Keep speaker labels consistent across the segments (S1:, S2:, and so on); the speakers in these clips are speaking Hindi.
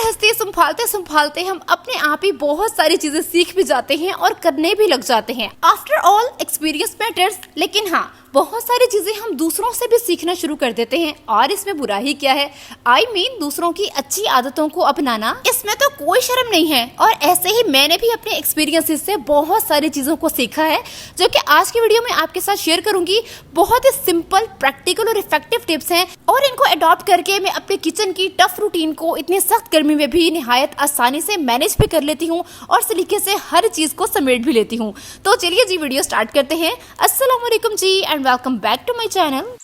S1: हंसते संभालते संभालते हम अपने आप ही बहुत सारी चीजें सीख भी जाते हैं और करने भी लग जाते हैं। After all experience matters. लेकिन हाँ, बहुत सारी चीजें हम दूसरों से भी सीखना शुरू कर देते हैं और इसमें बुरा ही क्या है। I mean, दूसरों की अच्छी आदतों को अपनाना, इसमें तो कोई शर्म नहीं है। और ऐसे ही मैंने भी अपने एक्सपीरियंसेस से बहुत सारी चीजों को सीखा है, जो कि आज की वीडियो में आपके साथ शेयर करूंगी। बहुत ही सिंपल, प्रैक्टिकल और इफेक्टिव टिप्स हैं और इनको अडॉप्ट करके मैं अपने किचन की टफ रूटीन को इतनी सख्त गर्मी में भी निहायत आसानी से मैनेज भी कर लेती हूँ और सलीके से हर चीज को समेट भी लेती हूँ। तो चलिए जी, वीडियो स्टार्ट करते हैं। अस्सलाम वालेकुम जी and welcome back to my channel.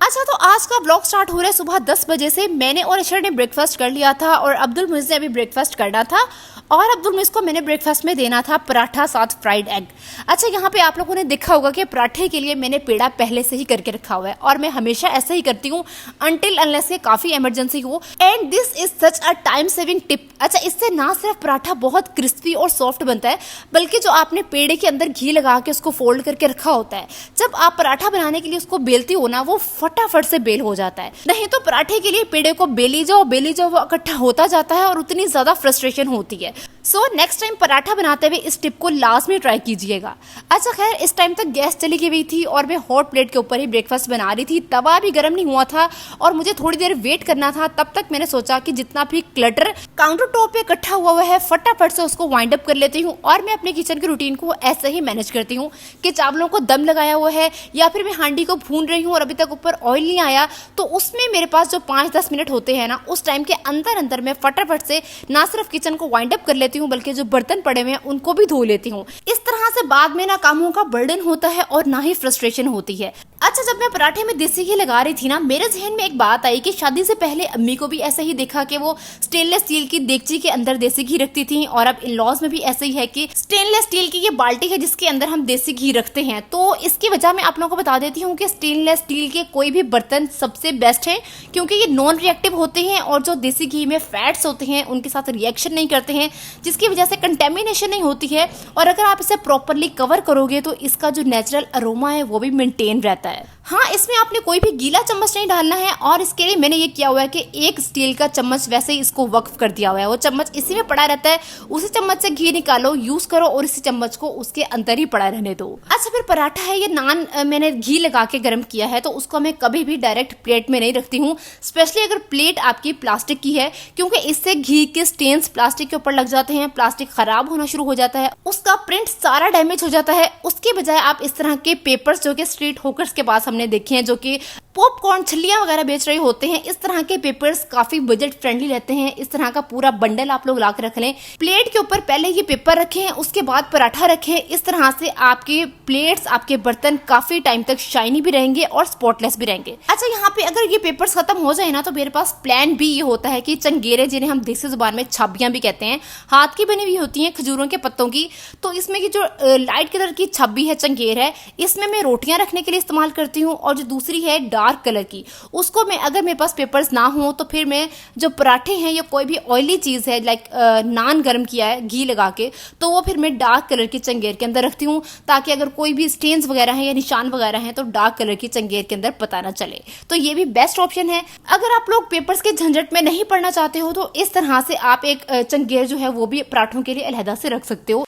S1: अच्छा, तो आज का ब्लॉग स्टार्ट हो रहा है सुबह 10 बजे से। मैंने और अशर ने ब्रेकफास्ट कर लिया था और अब्दुल मुइज़ ने अभी ब्रेकफास्ट करना था और अब्दुल मुइज़ को मैंने ब्रेकफास्ट में देना था पराठा साथ फ्राइड एग। अच्छा, यहाँ पे आप लोगों ने देखा होगा कि पराठे के लिए मैंने पेड़ा पहले से ही करके रखा हुआ है और मैं हमेशा ऐसा ही करती हूँ अनटिल अनलेस के काफ़ी इमरजेंसी हो। And this is such a time saving tip. अच्छा, इससे ना सिर्फ पराठा बहुत क्रिस्पी और सॉफ्ट बनता है, बल्कि जो आपने पेड़े के अंदर घी लगा के उसको फोल्ड करके रखा होता है, जब आप पराठा बनाने के लिए उसको बेलती हो ना, वो फटाफट से बेल हो जाता है। नहीं तो पराठे के लिए पेड़े को बेली जाओ वो इकट्ठा होता जाता है और उतनी ज्यादा फ्रस्ट्रेशन होती है। सो नेक्स्ट टाइम पराठा बनाते हुए इस टिप को लाजमी ट्राई कीजिएगा। अच्छा खैर, इस टाइम तक गैस चली गई थी और मैं हॉट प्लेट के ऊपर ही ब्रेकफास्ट बना रही थी। तवा भी गर्म नहीं हुआ था और मुझे थोड़ी देर वेट करना था। तब तक मैंने सोचा कि जितना भी क्लटर काउंटर टॉप पे इकट्ठा हुआ है, फटाफट से उसको वाइंड अप कर लेती हूँ। और मैं अपने किचन की रूटीन को ऐसे ही मैनेज करती हूँ कि चावलों को दम लगाया हुआ है या फिर मैं हांडी को भून रही हूँ और अभी तक ऊपर ऑयल नहीं आया, तो उसमें मेरे पास जो 5-10 मिनट होते हैं ना, उस टाइम के अंदर अंदर मैं फटाफट से ना सिर्फ किचन को वाइंड अप कर लेती हूँ, बल्कि जो बर्तन पड़े हुए हैं उनको भी धो लेती हूँ। इस तरह से बाद में ना कामों का बर्डन होता है और ना ही फ्रस्ट्रेशन होती है। अच्छा, जब मैं पराठे में देसी घी लगा रही थी ना, मेरे जहन में एक बात आई कि शादी से पहले अम्मी को भी ऐसा ही देखा कि वो स्टेनलेस स्टील की देगची के अंदर देसी घी रखती थी और अब इन लॉज में भी ऐसे ही है कि स्टेनलेस स्टील की ये बाल्टी है जिसके अंदर हम देसी घी रखते हैं। तो इसकी वजह मैं आप लोगों को बता देती हूँ कि स्टेनलेस स्टील के कोई भी बर्तन सबसे बेस्ट है, क्योंकि ये नॉन रिएक्टिव होते हैं और जो देसी घी में फैट्स होते हैं उनके साथ रिएक्शन नहीं करते हैं, जिसकी वजह से कंटेमिनेशन नहीं होती है। और अगर आप इसे प्रॉपरली कवर करोगे तो इसका जो नेचुरल अरोमा है वो भी मेंटेन रहता है। हाँ, इसमें आपने कोई भी गीला चम्मच नहीं डालना है और इसके लिए मैंने ये किया हुआ है कि एक स्टील का चम्मच वैसे ही इसको वक्फ कर दिया हुआ है। वो चम्मच इसी में पड़ा रहता है, उसी चम्मच से घी निकालो, यूज करो और इसी चम्मच को उसके अंदर ही पड़ा रहने दो। अच्छा, फिर पराठा है, ये नान मैंने घी लगा के गर्म किया है, तो उसको मैं कभी भी डायरेक्ट प्लेट में नहीं रखती हूँ, स्पेशली अगर प्लेट आपकी प्लास्टिक की है, क्योंकि इससे घी के स्टेन्स प्लास्टिक के ऊपर लग जाते हैं, प्लास्टिक खराब होना शुरू हो जाता है, उसका प्रिंट सारा डैमेज हो जाता है। उसके बजाय आप इस तरह के पेपर्स जो कि स्ट्रीट होकर्स के पास हमने देखे हैं, जो कि पॉपकॉर्न छल्लियां वगैरह बेच रहे होते हैं, इस तरह के पेपर्स काफी बजट फ्रेंडली रहते हैं। इस तरह का पूरा बंडल आप लोग ला कर रख लें, प्लेट के ऊपर पहले ये पेपर रखें, उसके बाद पराठा रखें। इस तरह से आपके प्लेट्स, आपके बर्तन काफी टाइम तक शाइनी भी रहेंगे और स्पॉटलेस भी रहेंगे। अच्छा, यहाँ पे अगर ये पेपर्स खत्म हो जाए ना, तो मेरे पास प्लान बी ये होता है कि चंगेरे, जिन्हें हम देसी जुबान में छब्बियां भी कहते हैं, हाथ की बनी हुई होती हैं खजूरों के पत्तों की, तो इसमें की जो लाइट कलर की छब्बी है, चंगेर है, इसमें मैं रोटियां रखने के लिए इस्तेमाल करती हूँ। और जो दूसरी है डार्क कलर की, उसको मैं, अगर मेरे पास पेपर्स ना हो तो फिर मैं जो पराठे हैं या कोई भी ऑयली चीज है, लाइक नान गर्म किया है घी लगा के, तो वो फिर मैं डार्क कलर की चंगेर के अंदर रखती हूँ, ताकि अगर कोई भी स्टेन्स वगैरह हैं या निशान वगैरह हैं तो डार्क कलर की चंगेर के अंदर पता ना चले। तो ये भी बेस्ट ऑप्शन है। अगर आप लोग पेपर्स के झंझट में नहीं पड़ना चाहते हो तो इस तरह से आप एक चंगेर जो है वो भी पराठों के लिए अलहदा से रख सकते हो।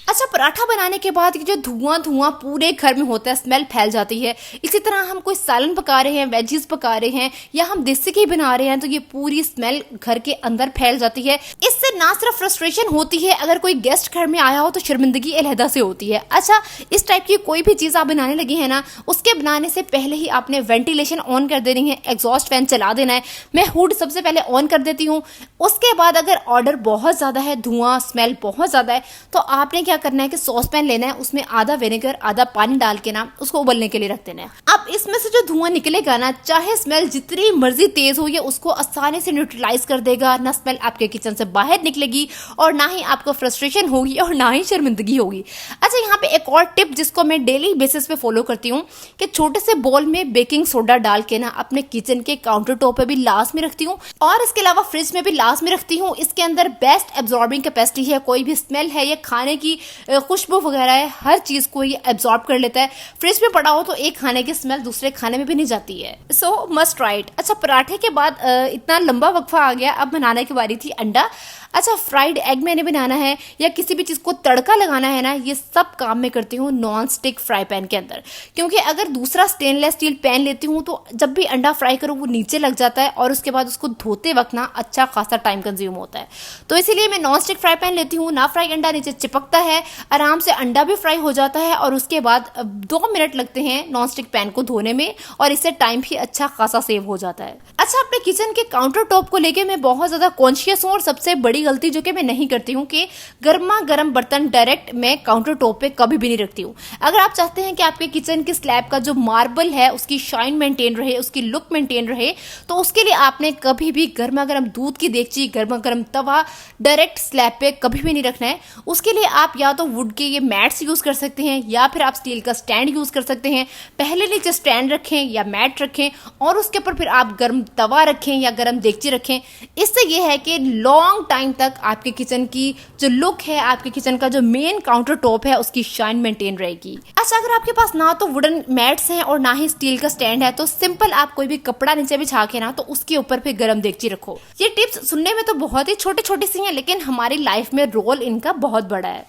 S1: अच्छा, पराठा बनाने के बाद जो धुआं पूरे घर में होता है, स्मेल फैल जाती है। इसी तरह हम कोई सालन पका रहे हैं, वेजीज पका रहे हैं या हम देसी घी बना रहे हैं, तो ये पूरी स्मेल घर के अंदर फैल जाती है। इससे ना सिर्फ फ्रस्ट्रेशन होती है, अगर कोई गेस्ट घर में आया हो तो शर्मिंदगी अलहदा से होती है। अच्छा, इस टाइप की कोई भी चीज आप बनाने लगी है ना, उसके बनाने से पहले ही आपने वेंटिलेशन ऑन कर देनी है, एग्जॉस्ट फैन चला देना है। मैं हुड सबसे पहले ऑन कर देती हूँ। उसके बाद अगर ऑर्डर बहुत ज्यादा है, धुआं स्मेल बहुत ज्यादा है, तो आपने क्या करना है कि सॉस पैन लेना है, उसमें आधा विनेगर आधा पानी डाल के ना उसको उबलने के लिए रख देना है। अब इसमें से जो धुआं निकलेगा ना, चाहे स्मेल जितनी मर्जी तेज हो, ये उसको आसानी से न्यूट्रलाइज कर देगा। ना स्मेल आपके किचन से बाहर निकलेगी और ना ही आपको फ्रस्ट्रेशन होगी और ना ही शर्मिंदगी होगी। अच्छा, यहाँ पे एक और टिप जिसको मैं डेली बेसिस पे फॉलो करती हूँ कि छोटे से बोल में बेकिंग सोडा डाल के ना अपने किचन के काउंटर टॉप पे भी लास्ट में रखती हूँ और इसके अलावा फ्रिज में भी लास्ट में रखती हूँ। इसके अंदर बेस्ट एब्जॉर्बिंग कैपेसिटी है, कोई भी स्मेल है या खाने की खुशबू वगैरह है, हर चीज को ये एब्जॉर्ब कर लेता है। फ्रिज में पड़ा हो तो एक खाने की स्मेल दूसरे खाने में भी नहीं जाती है। सो मस्ट ट्राई इट। अच्छा, पराठे के बाद इतना लंबा वक्फा आ गया, अब बनाने की बारी थी अंडा। अच्छा, फ्राइड एग मैंने बनाना है या किसी भी चीज़ को तड़का लगाना है ना, ये सब काम मैं करती हूँ नॉन स्टिक फ्राई पैन के अंदर। क्योंकि अगर दूसरा स्टेनलेस स्टील पैन लेती हूँ तो जब भी अंडा फ्राई करूँ वो नीचे लग जाता है और उसके बाद उसको धोते वक्त ना अच्छा खासा टाइम कंज्यूम होता है। तो इसीलिए मैं नॉन स्टिक फ्राई पैन लेती हूँ। ना फ्राई अंडा नीचे चिपकता है, आराम से अंडा भी फ्राई हो जाता है और उसके बाद 2 मिनट लगते हैं नॉन स्टिक पैन को धोने में और इससे टाइम भी अच्छा खासा सेव हो जाता है। अच्छा, अपने किचन के काउंटर टॉप को लेके मैं बहुत ज़्यादा कॉन्शियस हूँ और सबसे बड़ी गलती जो कि मैं नहीं करती हूँ कि गर्मा गर्म बर्तन डायरेक्ट मैं काउंटर टॉप पे कभी भी नहीं रखती हूँ। अगर आप चाहते हैं कि आपके किचन की स्लैब का जो मार्बल है उसकी शाइन मेंटेन रहे, उसकी लुक मेंटेन रहे, तो उसके लिए आपने कभी भी गर्मा गर्म दूध की देगची, गर्मा गर्म तवा डायरेक्ट स्लैब पे कभी भी नहीं रखना है। उसके लिए आप या तो वुड के ये मैट्स यूज कर सकते हैं या फिर आप स्टील का स्टैंड यूज कर सकते हैं। पहले नीचे स्टैंड रखें या मैट रखें और उसके ऊपर फिर आप गर्म तवा रखें या गर्म देगची रखें। इससे यह है कि लॉन्ग टाइम तक आपके किचन की जो लुक है, आपके किचन का जो मेन काउंटर टॉप है, उसकी शाइन मेंटेन रहेगी। अच्छा, अगर आपके पास ना तो वुडन मैट्स हैं और ना ही स्टील का स्टैंड है तो सिंपल आप कोई भी कपड़ा नीचे बिछा के ना तो उसके ऊपर फिर गर्म देगची रखो। ये टिप्स सुनने में तो बहुत ही छोटी छोटी सी हैं लेकिन हमारी लाइफ में रोल इनका बहुत बड़ा है।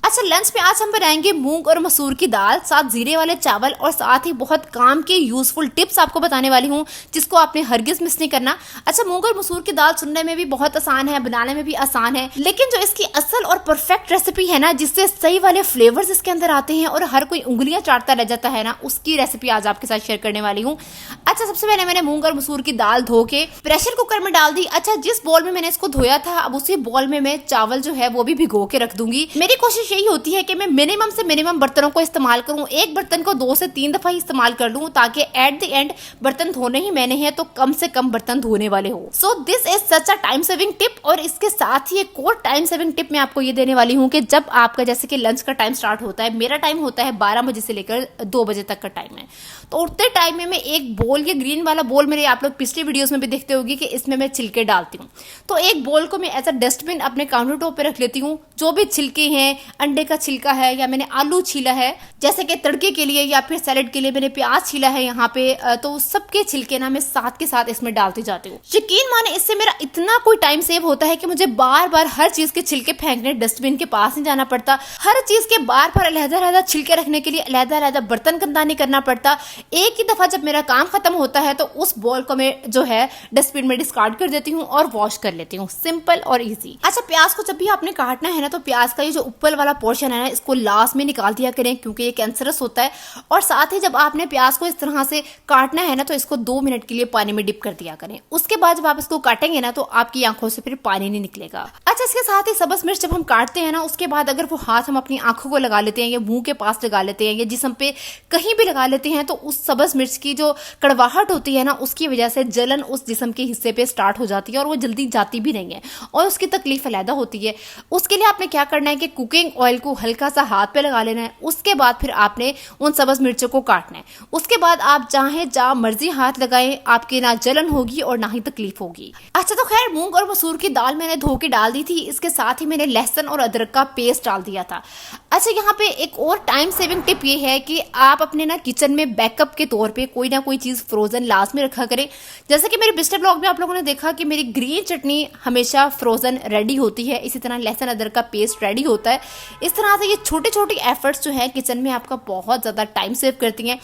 S1: अच्छा, लंच में आज हम बनाएंगे मूंग और मसूर की दाल, साथ जीरे वाले चावल और साथ ही बहुत काम के यूजफुल टिप्स आपको बताने वाली हूँ जिसको आपने हरगिज मिस नहीं करना। अच्छा, मूंग और मसूर की दाल सुनने में भी बहुत आसान है, बनाने में भी आसान है, लेकिन जो इसकी असल और परफेक्ट रेसिपी है ना, जिससे सही वाले फ्लेवर्स इसके अंदर आते हैं और हर कोई उंगलियां चाटता रह जाता है ना, उसकी रेसिपी आज आपके साथ शेयर करने वाली हूँ। अच्छा, सबसे पहले मैंने मूंग और मसूर की दाल धो के प्रेशर कुकर में डाल दी। अच्छा, जिस बॉल में मैंने इसको धोया था अब उसी बॉल में मैं चावल जो है वो भी भिगो के रख दूंगी। मेरी कोशिश यही होती है कि मैं मिनिमम से मिनिमम बर्तनों को इस्तेमाल करूं, एक बर्तन को 2 से 3 दफा ही इस्तेमाल कर लूं ताकि एट द एंड बर्तन धोने ही मैंने हैं तो कम से कम बर्तन धोने वाले हो। So this is such a time saving tip. और इसके साथ ही एक और टाइम सेविंग टिप मैं आपको ये देने वाली हूँ कि जब आपका जैसे कि लंच का टाइम स्टार्ट होता है, मेरा टाइम होता है 12 बजे से लेकर 2 बजे तक का टाइम है, तो उठते टाइम में मैं एक बोल, ये ग्रीन वाला बोल मेरे आप लोग पिछले वीडियोस में भी देखते होगी कि इसमें मैं छिलके डालती हूँ, तो एक बोल को मैं ऐसा डस्टबिन अपने काउंटर टॉप पे रख लेती हूँ। जो भी छिलके हैं, अंडे का छिलका है या मैंने आलू छीला है जैसे कि तड़के के लिए या फिर सैलेड के लिए मैंने प्याज छीला है यहाँ पे, तो सबके छिलके ना मैं साथ के साथ इसमें डालती जाती हूँ। यकीन माने इससे मेरा इतना कोई टाइम सेव होता है कि मुझे बार बार हर चीज के छिलके फेंकने डस्टबिन के पास नहीं जाना पड़ता, हर चीज के बार बार अलग-अलग छिलके रखने के लिए अलग-अलग बर्तन गंदा नहीं करना पड़ता। एक ही दफा जब मेरा काम खत्म होता है तो उस बॉल को मैं जो है डस्टबिन में डिस्कार्ड कर देती हूँ और वॉश कर लेती हूँ। सिंपल और इजी। अच्छा, प्याज को जब भी आपने काटना है ना तो प्याज का ये जो ऊपर वाला पोर्शन है ना इसको लास्ट में निकाल दिया करें क्योंकि ये कैंसरस होता है। और साथ ही जब आपने प्याज को इस तरह से काटना है ना तो इसको 2 मिनट के लिए पानी में डिप कर दिया करें। उसके बाद जब आप इसको काटेंगे ना तो आपकी आंखों से फिर पानी नहीं निकलेगा। अच्छा, इसके साथ ही सब्ज मिर्च जब हम काटते हैं ना उसके बाद अगर वो हाथ हम अपनी आंखों को लगा लेते हैं या मुंह के पास लगा लेते हैं या जिस्म पे कहीं भी लगा लेते हैं तो उस सब्ज मिर्च की जो कड़वाहट होती है ना उसकी वजह से जलन उस जिस्म के हिस्से पे स्टार्ट हो जाती है और वो जल्दी जाती भी नहीं है और उसकी तकलीफ अलहदा होती है। उसके लिए आपने क्या करना है कि कुकिंग ऑयल को हल्का सा हाथ पे लगा लेना है। उसके बाद फिर आपने उन सब्ज मिर्चों को काटना है। उसके बाद आप चाहे जहाँ मर्जी हाथ लगाएं, आपके ना जलन होगी और ना ही तकलीफ होगी। अच्छा, तो खैर मूंग और मसूर की दाल मैंने धो के डाल दी थी, इसके साथ ही मैंने लहसुन और अदरक का पेस्ट डाल दिया था। अच्छा, यहाँ पे एक और टाइम सेविंग टिप ये है कि आप अपने ना किचन में बैकअप के तौर पे कोई ना कोई चीज फ्रोजन लास्ट में रखा करें। जैसे कि मेरे पिछले ब्लॉग में आप लोगों ने देखा कि मेरी ग्रीन चटनी हमेशा फ्रोजन रेडी होती है, इसी तरह लहसुन अदरक का पेस्ट रेडी होता है। इस तरह से ये छोटी छोटी एफर्ट्स जो है किचन में आपका बहुत ज्यादा टाइम सेव करती हैं।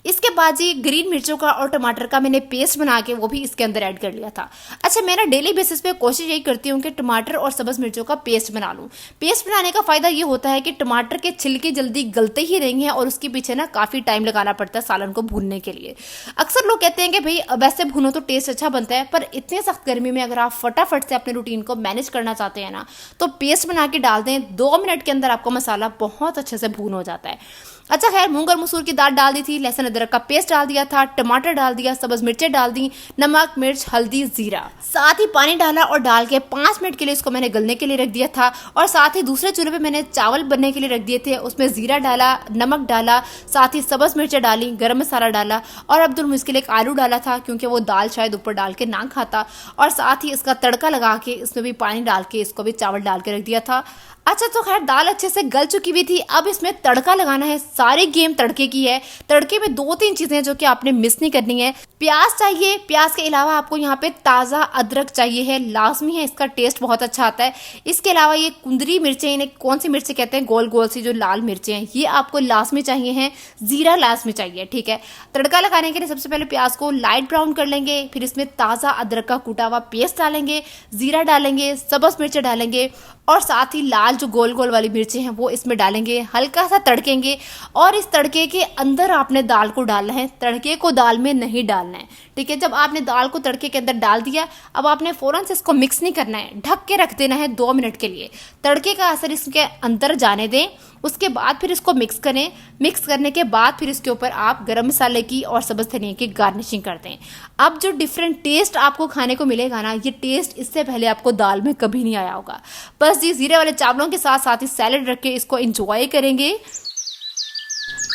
S1: इसके बाद जी ग्रीन मिर्चों का और टमाटर का मैंने पेस्ट बना के वो भी इसके अंदर ऐड कर लिया था। अच्छा, मैं ना डेली बेसिस पे कोशिश यही करती हूँ कि टमाटर और सब्ज मिर्चों का पेस्ट बना लूँ। पेस्ट बनाने का फायदा ये होता है कि टमाटर के छिलके जल्दी गलते ही नहीं है और उसके पीछे ना काफी टाइम लगाना पड़ता है सालन को भूनने के लिए। अक्सर लोग कहते हैं कि भाई वैसे भूनो तो टेस्ट अच्छा बनता है, पर इतने सख्त गर्मी में अगर आप फटाफट से अपने रूटीन को मैनेज करना चाहते हैं ना तो पेस्ट बना के डाल दें, 2 मिनट के अंदर आपका मसाला बहुत अच्छे से भून हो जाता है। अच्छा खैर, मूंग और मसूर की दाल डाल दी थी, लहसुन अदरक का पेस्ट डाल दिया था, टमाटर डाल दिया, सब्ज मिर्चें डाल दी, नमक मिर्च हल्दी जीरा, साथ ही पानी डाला और डाल के 5 मिनट के लिए इसको मैंने गलने के लिए रख दिया था। और साथ ही दूसरे चूल्हे पे मैंने चावल बनने के लिए रख दिए थे, उसमें जीरा डाला, नमक डाला, साथ ही सब्ज मिर्चें डाली, गरम मसाला डाला और अब्दुल मुइज़ के लिए एक आलू डाला था क्योंकि वो दाल शायद ऊपर डाल के ना खाता। और साथ ही इसका तड़का लगा के इसमें भी पानी डाल के इसको भी चावल डाल के रख दिया था। अच्छा तो खैर, दाल अच्छे से गल चुकी हुई थी, अब इसमें तड़का लगाना है। सारी गेम तड़के की है। तड़के में 2-3 चीजें जो कि आपने मिस नहीं करनी है। प्याज चाहिए, प्याज के अलावा आपको यहाँ पे ताज़ा अदरक चाहिए है, लाजमी है, इसका टेस्ट बहुत अच्छा आता है। इसके अलावा ये कुंदरी मिर्चें, इन्हें कौन सी मिर्चें कहते हैं, गोल गोल सी जो लाल मिर्चें हैं, ये आपको लाजमी चाहिए हैं। जीरा लाजमी चाहिए, ठीक है। तड़का लगाने के लिए सबसे पहले प्याज को लाइट ब्राउन कर लेंगे, फिर इसमें ताज़ा अदरक का कूटा हुआ पेस्ट डालेंगे, जीरा डालेंगे, सब्ज मिर्चें डालेंगे और साथ ही लाल जो गोल गोल वाली मिर्चें हैं वो इसमें डालेंगे, हल्का सा तड़केंगे। और इस तड़के के अंदर आपने दाल को डालना है, तड़के को दाल में नहीं डालना है, ठीक है। जब आपने दाल को तड़के के अंदर डाल दिया, अब आपने फौरन से इसको मिक्स नहीं करना है, ढक के रख देना है 2 मिनट के लिए, तड़के का असर इसके अंदर जाने दें। उसके बाद फिर इसको मिक्स करें। मिक्स करने के बाद फिर इसके ऊपर आप गरम मसाले की और सब्ज धनिया की गार्निशिंग कर दें। अब जो डिफरेंट टेस्ट आपको खाने को मिलेगा ना, ये टेस्ट इससे पहले आपको दाल में कभी नहीं आया होगा। बस ये जीरे वाले चावलों के साथ साथ ही सैलेड रख के इसको एंजॉय करेंगे।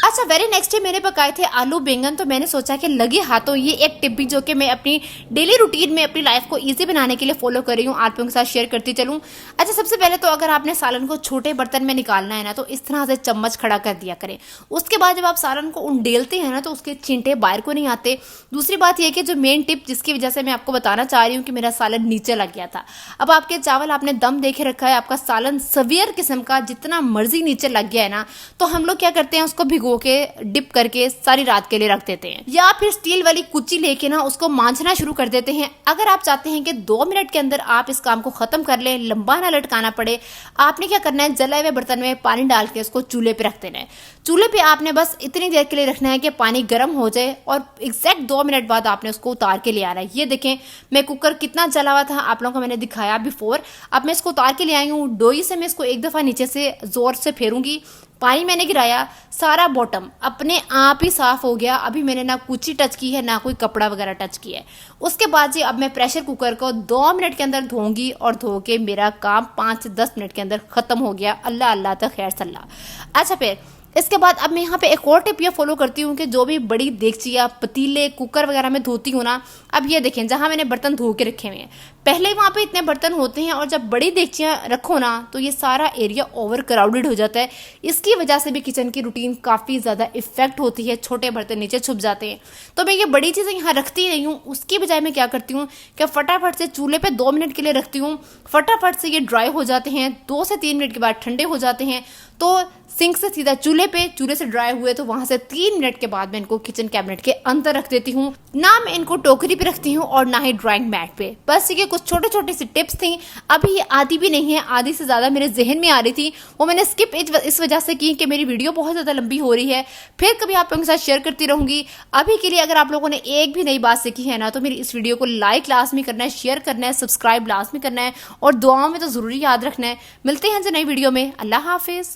S1: अच्छा, वेरी नेक्स्ट डे मैंने पकाए थे आलू बैंगन, तो मैंने सोचा कि लगे हाथों ये एक टिप भी जो कि मैं अपनी डेली रूटीन में अपनी लाइफ को इजी बनाने के लिए फॉलो कर रही हूँ, आप लोगों के साथ शेयर करती चलूँ। अच्छा, सबसे पहले तो अगर आपने सालन को छोटे बर्तन में निकालना है ना, तो इस तरह से चम्मच खड़ा कर दिया करें। उसके बाद जब आप सालन को उंडेलते हैं ना, तो उसके छींटे बाहर को नहीं आते। दूसरी बात यह कि जो मेन टिप जिसकी वजह से मैं आपको बताना चाह रही हूँ कि मेरा सालन नीचे लग गया था। अब आपके चावल आपने दम देके रखा है, आपका सालन सवियर किस्म का जितना मर्जी नीचे लग गया है ना, तो हम लोग क्या करते हैं, उसको भिगो के डिप करके सारी रात के लिए रख देते हैं, या फिर स्टील वाली कुची लेके ना उसको मांझना शुरू कर देते हैं। अगर आप चाहते हैं कि 2 मिनट के अंदर आप इस काम को खत्म कर लें, लंबा ना लटकाना पड़े, आपने क्या करना है, जले हुए बर्तन में पानी डाल के उसको चूल्हे पे रख देना है। चूल्हे पे आपने बस इतनी देर के लिए रखना है कि पानी गर्म हो जाए और एग्जैक्ट 2 मिनट बाद आपने उसको उतार के ले आना है। ये देखें, मैं कुकर कितना जला हुआ था आप लोगों को मैंने दिखाया बिफोर। अब मैं इसको उतार के ले आई हूँ। डोई से मैं इसको एक दफा नीचे से जोर से फेरूंगी। पानी मैंने गिराया, सारा बॉटम अपने आप ही साफ हो गया। अभी मैंने ना कुची टच की है, ना कोई कपड़ा वगैरह टच किया है। उसके बाद जी अब मैं प्रेशर कुकर को 2 मिनट के अंदर धोऊंगी और धो के मेरा काम 5 से 10 मिनट के अंदर खत्म हो गया। अल्लाह अल्लाह तक खैर सल्ला। अच्छा, फिर इसके बाद अब मैं यहाँ पे एक और टिप ये फॉलो करती हूँ कि जो भी बड़ी देगची या पतीले कुकर वगैरह में धोती हूँ ना, अब ये देखें जहाँ मैंने बर्तन धो के रखे हुए हैं, पहले वहाँ पे इतने बर्तन होते हैं और जब बड़ी देगचियाँ रखो ना तो ये सारा एरिया ओवर क्राउडेड हो जाता है। इसकी वजह से भी किचन की रूटीन काफ़ी ज़्यादा इफेक्ट होती है, छोटे बर्तन नीचे छुप जाते हैं। तो मैं ये बड़ी चीज़ें यहाँ रखती नहीं हूँ, उसकी बजाय मैं क्या करती हूँ कि फटाफट से चूल्हे पे 2 मिनट के लिए रखती हूँ, फटाफट से ये ड्राई हो जाते हैं, 2 से 3 मिनट के बाद ठंडे हो जाते हैं। तो सिंक से सीधा चूल्हे पे, चूल्हे से ड्राई हुए तो वहां से 3 मिनट के बाद मैं इनको किचन कैबिनेट के अंदर रख देती हूँ। ना मैं इनको टोकरी पे रखती हूँ और ना ही ड्राइंग मैट पे। बस ये कुछ छोटे छोटे सी टिप्स थी। अभी ये आधी भी नहीं है, आधी से ज्यादा मेरे जहन में आ रही थी, वो मैंने स्किप इस वजह से की कि मेरी वीडियो बहुत ज्यादा लंबी हो रही है। फिर कभी आप लोगों के साथ शेयर करती रहूंगी। अभी के लिए अगर आप लोगों ने एक भी नई बात सीखी है ना, तो मेरी इस वीडियो को लाइक लाजमी करना है, शेयर करना है, सब्सक्राइब लाजमी करना है और दुआओं में तो जरूरी याद रखना है। मिलते हैं जो नई वीडियो में। अल्लाह हाफिज।